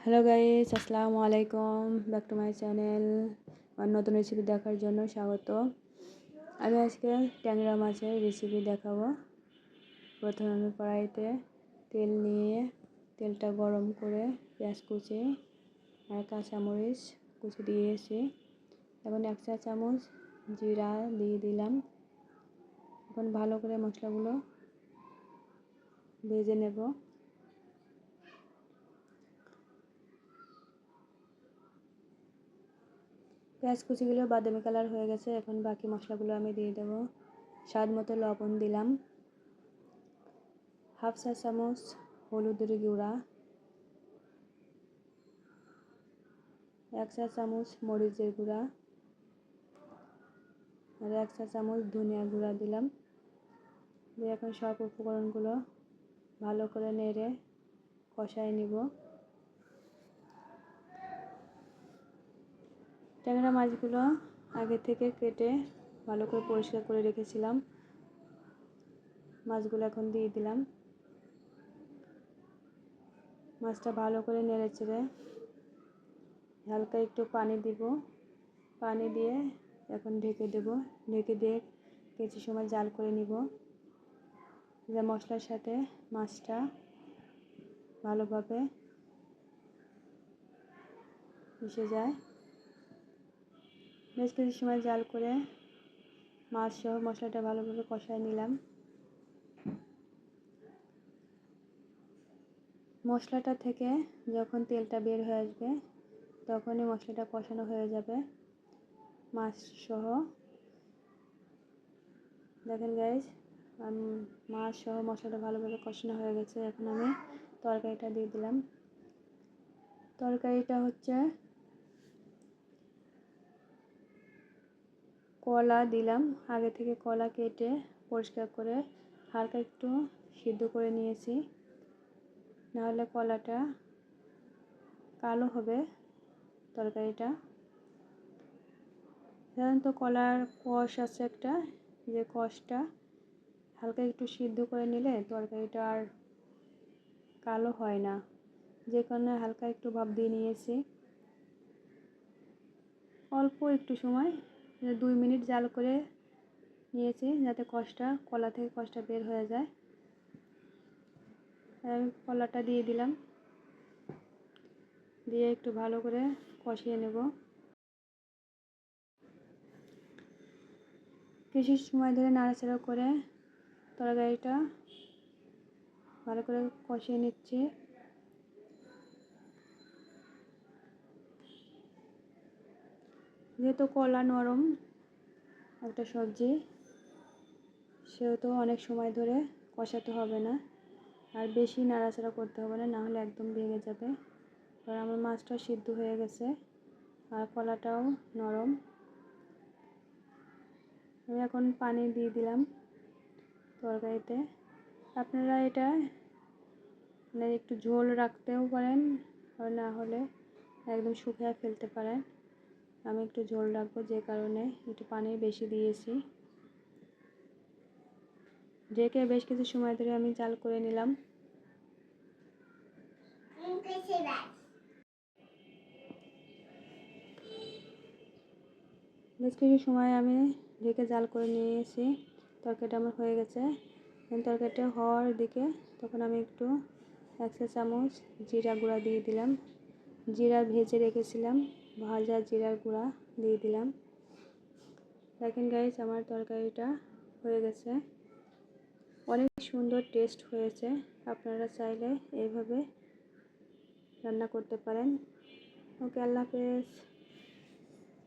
Hello guys, আসসালামু আলাইকুম। Back to my channel. আর নতুন রেসিপি দেখার জন্য স্বাগত। আমি আজকে ট্যাংরা মাছের রেসিপি দেখাবো। প্রথমে আমি কড়াইতে তেল নিয়ে তেলটা গরম করে পেঁয়াজ কুচি আর কাঁচামরিচ কুচি দিয়েছি। এখন 1 চা চামচ জিরা দিয়ে দিলাম। এখন ভালো করে মশলাগুলো ভেজে নেব। পেঁয়াজ কুচিগুলো বাদামি কালার হয়ে গেছে। এখন বাকি মশলাগুলো আমি দিয়ে দেব। স্বাদ মতো লবণ দিলাম, 1/2 চা চামচ হলুদের গুঁড়া, 1 চা চামচ মরিচের গুঁড়া আর 1 চা চামচ ধনিয়া গুঁড়া দিলাম। দিয়ে এখন সব উপকরণগুলো ভালো করে নেড়ে কষায় নিব। ট্যাংরা মাছগুলো আগে থেকে কেটে ভালো করে পরিষ্কার করে রেখেছিলাম। মাছগুলো এখন দিয়ে দিলাম। মাছটা ভালো করে নেড়ে চেড়ে হালকা একটু পানি দিব। পানি দিয়ে এখন ঢেকে দেব। ঢেকে দিয়ে কিছু সময় জাল করে নিব, যে মশলার সাথে মাছটা ভালোভাবে মিশে যায়। বেশ কিছু সময় জাল করে মাছ সহ মশলাটা ভালোভাবে কষায় নিলাম। মশলাটা থেকে যখন তেলটা বের হয়ে আসবে তখনই মশলাটা কষানো হয়ে যাবে মাছ সহ। দেখেন গাইজ, মাছ সহ মশলাটা ভালোভাবে কষানো হয়ে গেছে। এখন আমি তরকারিটা দিয়ে দিলাম। তরকারিটা হচ্ছে কলা দিলাম। আগে থেকে কলা কেটে পরিষ্কার করে হালকা একটু সিদ্ধ করে নিয়েছি, নাহলে কলাটা কালো হবে তরকারিটা। সাধারণত কলার কষ আছে একটা, যে কষটা হালকা একটু সিদ্ধ করে নিলে তরকারিটা আর কালো হয় না, যে কারণে হালকা একটু ভাপ দিয়ে নিয়েছি। অল্প একটু সময় 2 মিনিট জাল করে নিয়েছি, যাতে কলা থেকে কষটা বের হয়ে যায়। আমি কলাটা দিয়ে দিলাম, দিয়ে একটু ভালো করে কষিয়ে নেব। কিছু সময় ধরে নাড়াচাড়া করে তরকারিটা ভালো করে কষিয়ে নিচ্ছি। যেহেতু কলা নরম একটা সবজি, সেহেতু অনেক সময় ধরে কষাতে হবে না, আর বেশি নাড়াচাড়া করতে হবে না, নাহলে একদম ভেঙে যাবে। আর আমার মাছটা সিদ্ধ হয়ে গেছে আর কলাটাও নরম। আমি এখন পানি দিয়ে দিলাম তরকারিতে। আপনারা এটা মানে একটু ঝোল রাখতেও পারেন, আর না হলে একদম শুকিয়ে ফেলতে পারেন। আমি একটু ঝোল রাখবো, যে কারণে একটু পানি বেশি দিয়েছি। ঢেকে বেশ কিছু সময় ধরে আমি জাল করে নিলাম। বেশ কিছু সময় আমি ঢেকে জাল করে নিয়েছি। তরকারিটা আমার হয়ে গেছে। তরকারিটা হওয়ার দিকে তখন আমি একটু 1 চা চামচ জিরা গুঁড়া দিয়ে দিলাম। জিরা ভেজে রেখেছিলাম, ভাজা জিরার গুঁড়া দিয়ে দিলাম। দেখেন গাইজ, আমার তরকারিটা হয়ে গেছে। অনেক সুন্দর টেস্ট হয়েছে। আপনারা চাইলে এইভাবে রান্না করতে পারেন। ওকে, আল্লাহ হাফেজ।